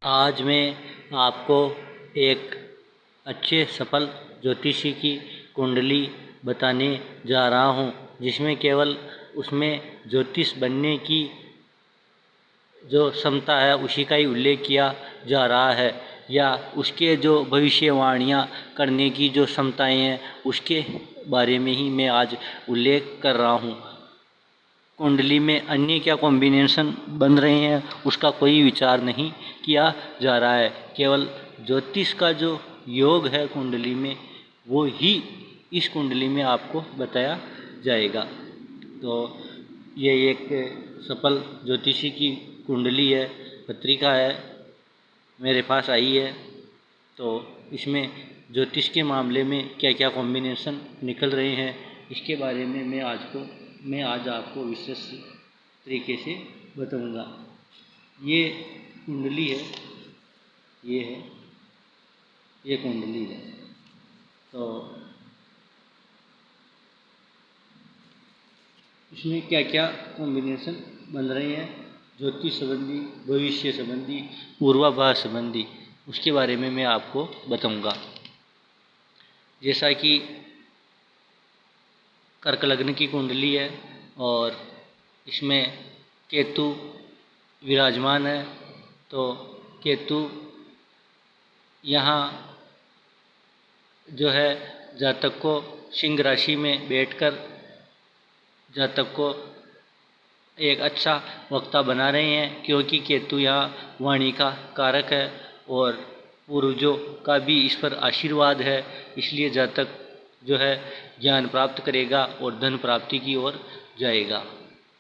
आज मैं आपको एक अच्छे सफल ज्योतिषी की कुंडली बताने जा रहा हूँ, जिसमें केवल उसमें ज्योतिष बनने की जो क्षमता है उसी का ही उल्लेख किया जा रहा है, या उसके जो भविष्यवाणियाँ करने की जो क्षमताएं हैं उसके बारे में ही मैं आज उल्लेख कर रहा हूँ। कुंडली में अन्य क्या कॉम्बिनेशन बन रहे हैं उसका कोई विचार नहीं किया जा रहा है। केवल ज्योतिष का जो योग है कुंडली में वो ही इस कुंडली में आपको बताया जाएगा। तो ये एक सफल ज्योतिषी की कुंडली है, पत्रिका है, मेरे पास आई है। तो इसमें ज्योतिष के मामले में क्या क्या कॉम्बिनेशन निकल रहे हैं इसके बारे में मैं आज आपको विशेष तरीके से बताऊंगा। ये कुंडली है, ये कुंडली है। तो इसमें क्या क्या कॉम्बिनेशन बन रहे हैं ज्योतिष संबंधी, भविष्य संबंधी, पूर्वाभास संबंधी, उसके बारे में मैं आपको बताऊंगा। जैसा कि कर्क लग्न की कुंडली है और इसमें केतु विराजमान है। तो केतु यहाँ जो है जातक को सिंह राशि में बैठकर जातक को एक अच्छा वक्ता बना रहे हैं, क्योंकि केतु यहाँ वाणी का कारक है और पूर्वजों का भी इस पर आशीर्वाद है। इसलिए जातक जो है ज्ञान प्राप्त करेगा और धन प्राप्ति की ओर जाएगा।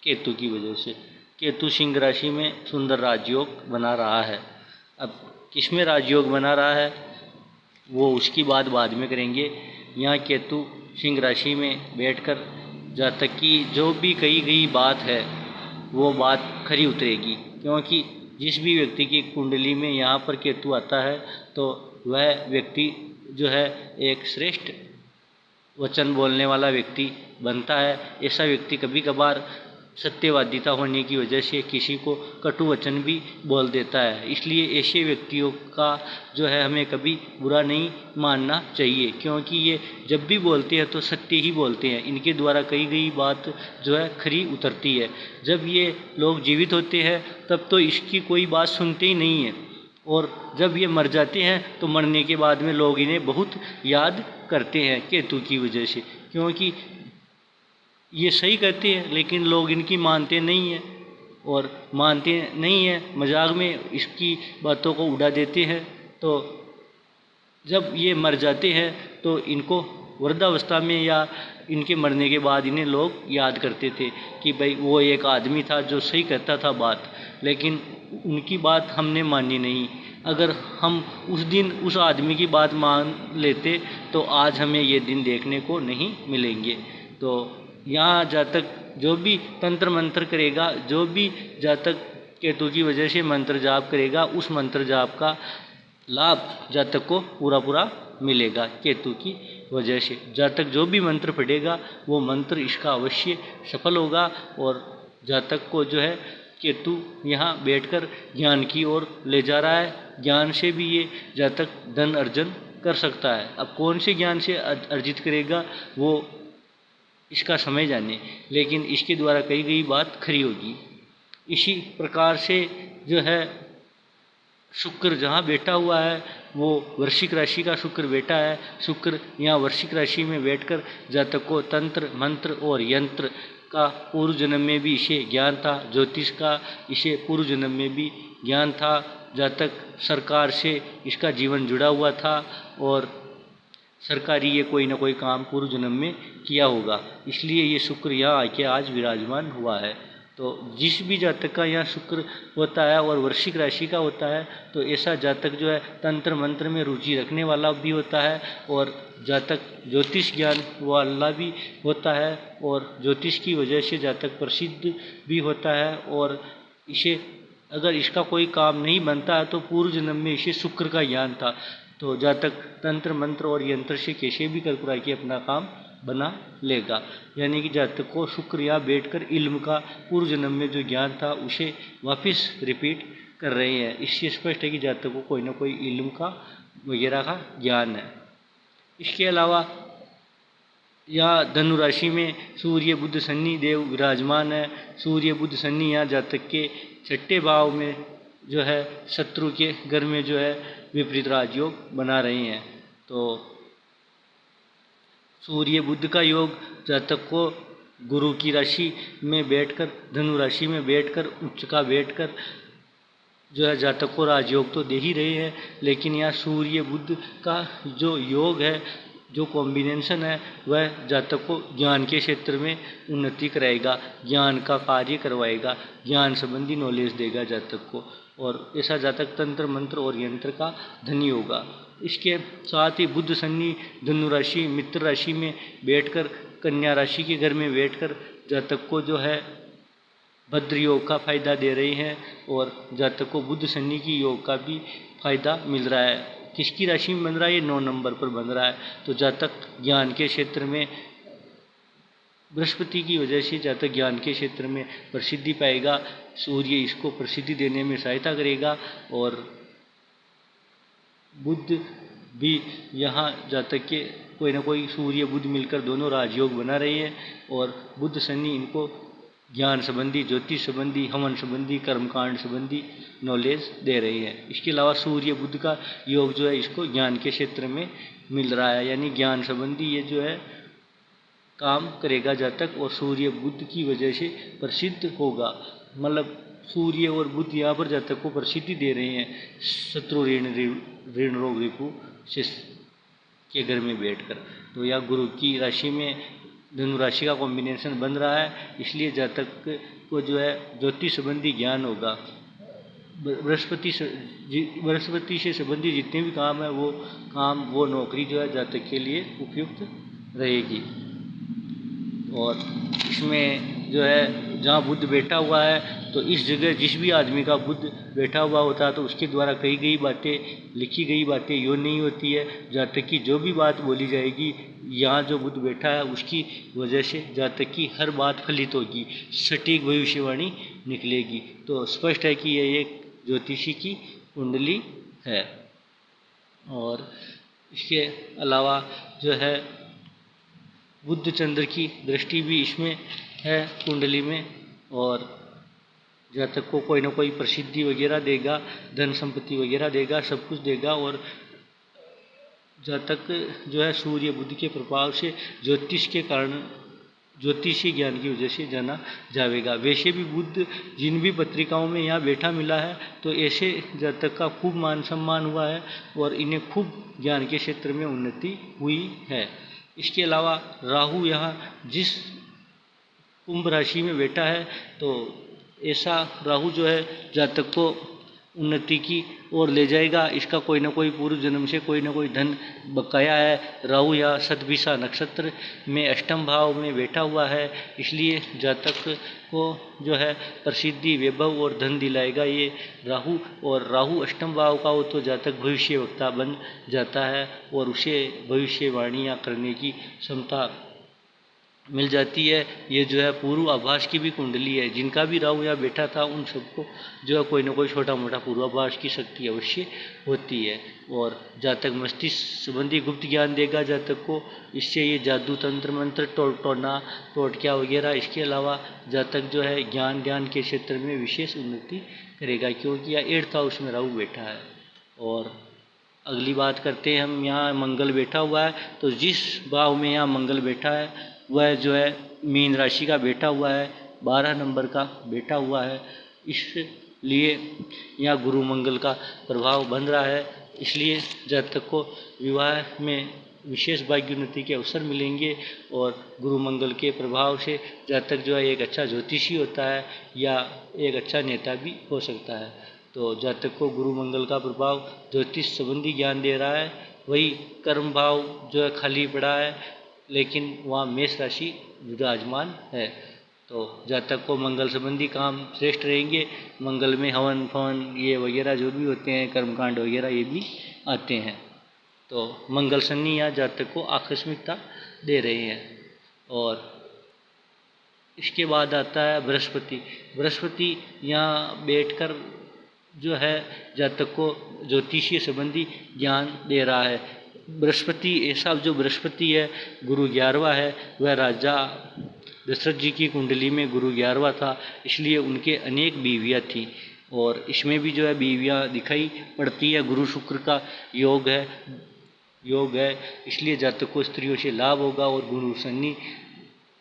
केतु की वजह से केतु सिंह राशि में सुंदर राजयोग बना रहा है। अब किसमें राजयोग बना रहा है वो उसकी बात बाद में करेंगे। यहाँ केतु सिंह राशि में बैठकर जातक की जो भी कही गई बात है वो बात खरी उतरेगी, क्योंकि जिस भी व्यक्ति की कुंडली में यहाँ पर केतु आता है तो वह व्यक्ति जो है एक श्रेष्ठ वचन बोलने वाला व्यक्ति बनता है। ऐसा व्यक्ति कभी कभार सत्यवादिता होने की वजह से किसी को कटु वचन भी बोल देता है। इसलिए ऐसे व्यक्तियों का जो है हमें कभी बुरा नहीं मानना चाहिए, क्योंकि ये जब भी बोलते हैं तो सत्य ही बोलते हैं। इनके द्वारा कही गई बात जो है खरी उतरती है। जब ये लोग जीवित होते हैं तब तो इसकी कोई बात सुनते ही नहीं है, और जब ये मर जाते हैं तो मरने के बाद में लोग इन्हें बहुत याद करते हैं केतु की वजह से, क्योंकि ये सही कहते हैं लेकिन लोग इनकी मानते नहीं हैं, और मानते नहीं हैं मजाक में इसकी बातों को उड़ा देते हैं। तो जब ये मर जाते हैं तो इनको वृद्धावस्था में या इनके मरने के बाद इन्हें लोग याद करते थे कि भाई वो एक आदमी था जो सही कहता था बात, लेकिन उनकी बात हमने मानी नहीं। अगर हम उस दिन उस आदमी की बात मान लेते तो आज हमें ये दिन देखने को नहीं मिलेंगे। तो यहाँ जातक जो भी तंत्र मंत्र करेगा, जो भी जातक केतु की वजह से मंत्र जाप करेगा, उस मंत्र जाप का लाभ जातक को पूरा मिलेगा। केतु की वजह से जातक जो भी मंत्र पढ़ेगा वो मंत्र इसका अवश्य सफल होगा, और जातक को जो है केतु यहाँ बैठकर ज्ञान की ओर ले जा रहा है। ज्ञान से भी ये जातक धन अर्जन कर सकता है। अब कौन से ज्ञान से अर्जित करेगा वो इसका समय जाने, लेकिन इसके द्वारा कही गई बात खरी होगी। इसी प्रकार से जो है शुक्र जहाँ बैठा हुआ है वो वृश्चिक राशि का शुक्र बैठा है। शुक्र यहाँ वृश्चिक राशि में बैठकर जातक को तंत्र मंत्र और यंत्र का पूर्व जन्म में भी इसे ज्ञान था, ज्योतिष का इसे पूर्व जन्म में भी ज्ञान था। जातक सरकार से इसका जीवन जुड़ा हुआ था और सरकारी ये कोई ना कोई काम पूर्व जन्म में किया होगा, इसलिए ये शुक्र यहाँ आके आज विराजमान हुआ है। तो जिस भी जातक का यहाँ शुक्र होता है और वृश्चिक राशि का होता है तो ऐसा जातक जो है तंत्र मंत्र में रुचि रखने वाला भी होता है, और जातक ज्योतिष ज्ञान वाला भी होता है, और ज्योतिष की वजह से जातक प्रसिद्ध भी होता है। और इसे अगर इसका कोई काम नहीं बनता है तो पूर्व जन्म में इसे शुक्र का ज्ञान था, तो जातक तंत्र मंत्र और यंत्र से कैसे भी कल्पना के अपना काम बना लेगा। यानी कि जातक को शुक्र यहाँ बैठकर इल्म का पूर्व जन्म में जो ज्ञान था उसे वापस रिपीट कर रहे हैं। इससे स्पष्ट है कि जातक को कोई ना कोई इल्म का वगैरह का ज्ञान है। इसके अलावा यहाँ धनु राशि में सूर्य बुध शनि देव विराजमान है। सूर्य बुध शनि यहाँ जातक के 6ठे भाव में जो है शत्रु के घर में जो है विपरीत राजयोग बना रहे हैं। तो सूर्य बुध का योग जातक को गुरु की राशि में बैठकर, धनु राशि में बैठकर, उच्च का बैठकर जो है जातक को राजयोग तो दे ही रहे हैं, लेकिन यहाँ सूर्य बुध का जो योग है, जो कॉम्बिनेशन है, वह जातक को ज्ञान के क्षेत्र में उन्नति कराएगा, ज्ञान का कार्य करवाएगा, ज्ञान संबंधी नॉलेज देगा जातक को, और ऐसा जातक तंत्र मंत्र और यंत्र का धनी होगा। इसके साथ ही बुध शनि धनु राशि मित्र राशि में बैठकर, कन्या राशि के घर में बैठकर जातक को जो है भद्र योग का फायदा दे रहे हैं, और जातक को बुध शनि की योग का भी फायदा मिल रहा है। किसकी राशि में बन रहा है? ये 9 नंबर पर बन रहा है। तो जातक ज्ञान के क्षेत्र में बृहस्पति की वजह से जातक ज्ञान के क्षेत्र में प्रसिद्धि पाएगा। सूर्य इसको प्रसिद्धि देने में सहायता करेगा, और बुध भी यहाँ जातक के कोई ना कोई सूर्य बुध मिलकर दोनों राजयोग बना रहे हैं, और बुध शनि इनको ज्ञान संबंधी, ज्योतिष संबंधी, हवन संबंधी, कर्मकांड संबंधी नॉलेज दे रही है। इसके अलावा सूर्य बुध का योग जो है इसको ज्ञान के क्षेत्र में मिल रहा है, यानी ज्ञान संबंधी ये जो है काम करेगा जातक, और सूर्य बुध की वजह से प्रसिद्ध होगा। मतलब सूर्य और बुध यहाँ पर जातक को प्रसिद्धि दे रहे हैं शत्रु ऋण रोग रिपु के घर में बैठकर। तो यह गुरु की राशि में धनु राशि का कॉम्बिनेशन बन रहा है, इसलिए जातक को जो है ज्योतिष संबंधी ज्ञान होगा। बृहस्पति से संबंधित जितने भी काम है वो नौकरी जो है जातक के लिए उपयुक्त रहेगी। और इसमें जो है जहाँ बुध बैठा हुआ है, तो इस जगह जिस भी आदमी का बुध बैठा हुआ होता है, तो उसके द्वारा कही गई बातें, लिखी गई बातें यो नहीं होती है। जातक की जो भी बात बोली जाएगी, यहाँ जो बुध बैठा है उसकी वजह से जातक की हर बात फलित होगी, सटीक भविष्यवाणी निकलेगी। तो स्पष्ट है कि यह एक ज्योतिषी की कुंडली है। और इसके अलावा जो है बुध चंद्र की दृष्टि भी इसमें है कुंडली में, और जातक को कोई ना कोई प्रसिद्धि वगैरह देगा, धन संपत्ति वगैरह देगा, सब कुछ देगा। और जातक जो है सूर्य बुध के प्रभाव से ज्योतिष के कारण, ज्योतिषी ज्ञान की वजह से जाना जाएगा। वैसे भी बुध जिन भी पत्रिकाओं में यहाँ बैठा मिला है, तो ऐसे जातक का खूब मान सम्मान हुआ है, और इन्हें खूब ज्ञान के क्षेत्र में उन्नति हुई है। इसके अलावा राहु यहाँ जिस कुंभ राशि में बैठा है, तो ऐसा राहु जो है जातक को उन्नति की ओर ले जाएगा। इसका कोई ना कोई पूर्व जन्म से कोई ना कोई धन बकाया है। राहु या शतभिषा नक्षत्र में अष्टम भाव में बैठा हुआ है, इसलिए जातक को जो है प्रसिद्धि, वैभव और धन दिलाएगा ये राहु। और राहु अष्टम भाव का हो तो जातक भविष्य वक्ता बन जाता है, और उसे भविष्यवाणियाँ करने की क्षमता मिल जाती है। ये जो है पूर्वाभास की भी कुंडली है। जिनका भी राहु यहाँ बैठा था, उन सबको जो है कोई ना कोई छोटा मोटा पूर्वाभास की शक्ति अवश्य होती है। और जातक मस्तिष्क संबंधी गुप्त ज्ञान देगा जातक को। इससे ये जादू, तंत्र मंत्र, टोना टोटकिया वगैरह, इसके अलावा जातक जो है ज्ञान के क्षेत्र में विशेष उन्नति करेगा, क्योंकि यह 8th हाउस में राहु बैठा है। और अगली बात करते हैं हम, यहाँ मंगल बैठा हुआ है, तो जिस भाव में यहाँ मंगल बैठा है वह जो है मीन राशि का बैठा हुआ है, 12 नंबर का बैठा हुआ है। इसलिए यहाँ गुरु मंगल का प्रभाव बन रहा है, इसलिए जातक को विवाह में विशेष भाग्योन्नति के अवसर मिलेंगे। और गुरु मंगल के प्रभाव से जातक जो है एक अच्छा ज्योतिषी होता है, या एक अच्छा नेता भी हो सकता है। तो जातक को गुरु मंगल का प्रभाव ज्योतिष संबंधी ज्ञान दे रहा है। वही कर्म भाव जो है खाली पड़ा है, लेकिन वहाँ मेष राशि विराजमान है। तो जातक को मंगल संबंधी काम श्रेष्ठ रहेंगे। मंगल में हवन फवन ये वगैरह जो भी होते हैं, कर्मकांड वगैरह ये भी आते हैं। तो मंगल शनि यहाँ जातक को आकस्मिकता दे रहे हैं। और इसके बाद आता है बृहस्पति। बृहस्पति यहाँ बैठकर जो है जातक को ज्योतिषीय संबंधी ज्ञान दे रहा है। बृहस्पति, ऐसा जो बृहस्पति है गुरु 11वां है, वह राजा दशरथ जी की कुंडली में गुरु 11वां था, इसलिए उनके अनेक बीवियाँ थी और इसमें भी जो है बीवियाँ दिखाई पड़ती है। गुरु शुक्र का योग है, इसलिए जातक को स्त्रियों से लाभ होगा। और गुरु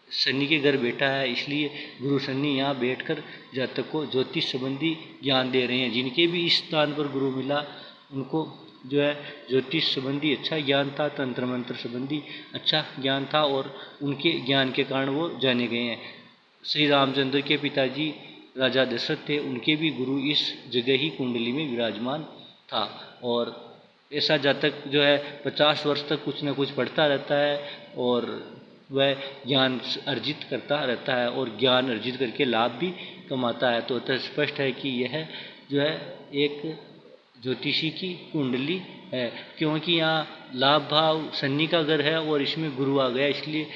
शनि के घर बैठा है, इसलिए गुरु शनि यहाँ बैठकर जातक को ज्योतिष संबंधी ज्ञान दे रहे हैं। जिनके भी इस स्थान पर गुरु मिला उनको जो है ज्योतिष संबंधी अच्छा ज्ञान था, तंत्र मंत्र संबंधी अच्छा ज्ञान था और उनके ज्ञान के कारण वो जाने गए हैं। श्री रामचंद्र के पिताजी राजा दशरथ थे, उनके भी गुरु इस जगह ही कुंडली में विराजमान था। और ऐसा जातक जो है 50 वर्ष तक कुछ न कुछ पढ़ता रहता है और वह ज्ञान अर्जित करता रहता है और ज्ञान अर्जित करके लाभ भी कमाता है। तो स्पष्ट है कि यह जो है एक ज्योतिषी की कुंडली है, क्योंकि यहाँ लाभ भाव शनि का घर है और इसमें गुरु आ गया, इसलिए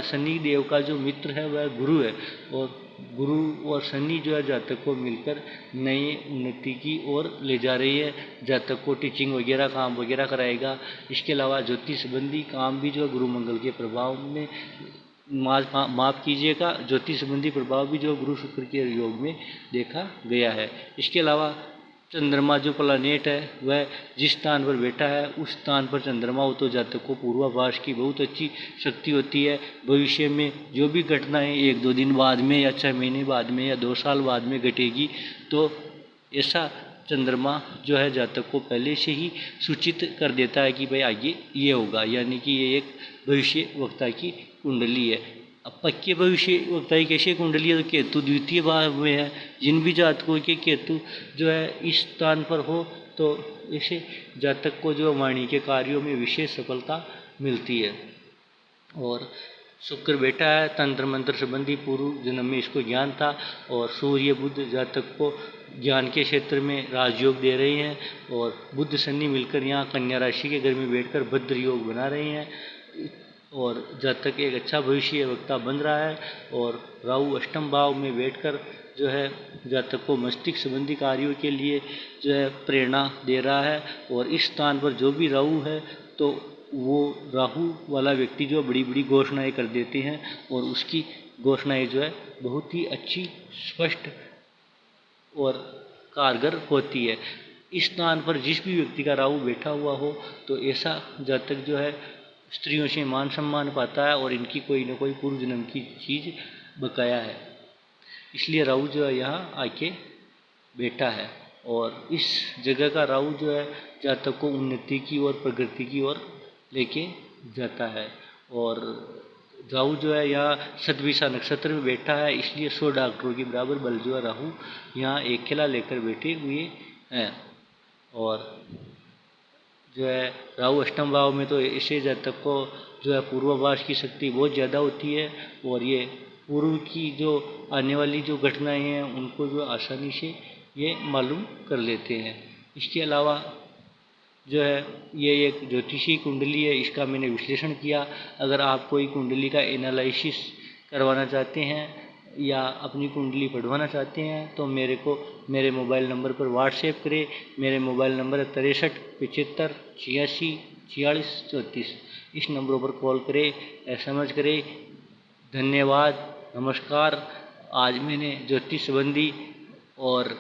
शनि देव का जो मित्र है वह गुरु है और गुरु और शनि जो है जातक को मिलकर नई उन्नति की ओर ले जा रही है। जातक को टीचिंग वगैरह काम वगैरह कराएगा। इसके अलावा ज्योतिष संबंधी काम भी जो है गुरु मंगल के प्रभाव में माफ कीजिएगा, ज्योतिष संबंधी प्रभाव भी जो गुरु शुक्र के योग में देखा गया है। इसके अलावा चंद्रमा जो प्लानेट है वह जिस स्थान पर बैठा है उस स्थान पर चंद्रमा हो तो जातक को पूर्वाभास की बहुत अच्छी शक्ति होती है। भविष्य में जो भी घटनाएं 1-2 दिन बाद में या 6 महीने बाद में या 2 साल बाद में घटेगी, तो ऐसा चंद्रमा जो है जातक को पहले से ही सूचित कर देता है कि भाई आगे ये होगा, यानी कि ये एक भविष्य वक्ता की कुंडली है। अब पक्के भविष्य वक्ता की कैसे कुंडली है, तो केतु द्वितीय भाव में है। जिन भी जातकों के केतु जो है इस स्थान पर हो तो ऐसे जातक को जो वाणी के कार्यों में विशेष सफलता मिलती है। और शुक्र बेटा है, तंत्र मंत्र संबंधी पूर्व जन्म में इसको ज्ञान था और सूर्य बुध जातक को ज्ञान के क्षेत्र में राजयोग दे रहे हैं और बुध शनि मिलकर यहाँ कन्या राशि के घर में बैठकर भद्र योग बना रहे हैं और जातक एक अच्छा भविष्य वक्ता बन रहा है। और राहु अष्टम भाव में बैठकर जो है जातक को मस्तिष्क संबंधी कार्यों के लिए जो है प्रेरणा दे रहा है। और इस स्थान पर जो भी राहु है तो वो राहु वाला व्यक्ति जो बड़ी बड़ी घोषणाएं कर देते हैं और उसकी घोषणाएं जो है बहुत ही अच्छी, स्पष्ट और कारगर होती है। इस स्थान पर जिस भी व्यक्ति का राहु बैठा हुआ हो तो ऐसा जातक जो है स्त्रियों से मान सम्मान पाता है और इनकी कोई न कोई पूर्व जन्म की चीज़ बकाया है, इसलिए राहु जो है यहाँ आके बैठा है। और इस जगह का राहु जो है जातक को उन्नति की ओर, प्रगति की ओर लेके जाता है। और राहु जो है यहाँ सतभिषा नक्षत्र में बैठा है, इसलिए 100 डॉक्टरों के बराबर बल जो है राहु यहाँ एक किला लेकर बैठे हुए हैं। और जो है राहु अष्टम भाव में तो ऐसे जातक को जो है पूर्वाभास की शक्ति बहुत ज़्यादा होती है और ये पूर्व की जो आने वाली जो घटनाएं हैं उनको जो आसानी से ये मालूम कर लेते हैं। इसके अलावा जो है ये एक ज्योतिषी कुंडली है, इसका मैंने विश्लेषण किया। अगर आप कोई कुंडली का एनालिसिस करवाना चाहते हैं या अपनी कुंडली पढ़वाना चाहते हैं तो मेरे मोबाइल नंबर पर व्हाट्सएप करें। मेरे मोबाइल नंबर है 63 75 86 46 34। इस नंबरों पर कॉल करें, SMS करें। धन्यवाद, नमस्कार। आज मैंने ज्योतिष संबंधी और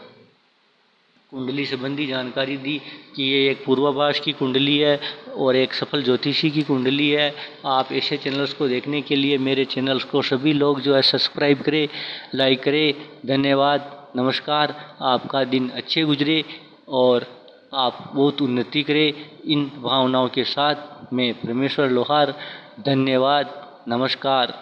कुंडली संबंधी जानकारी दी कि ये एक पूर्वाभास की कुंडली है और एक सफल ज्योतिषी की कुंडली है। आप ऐसे चैनल्स को देखने के लिए मेरे चैनल्स को सभी लोग जो है सब्सक्राइब करें, लाइक करें। धन्यवाद, नमस्कार। आपका दिन अच्छे गुजरे और आप बहुत उन्नति करें। इन भावनाओं के साथ मैं परमेश्वर लोहार। धन्यवाद, नमस्कार।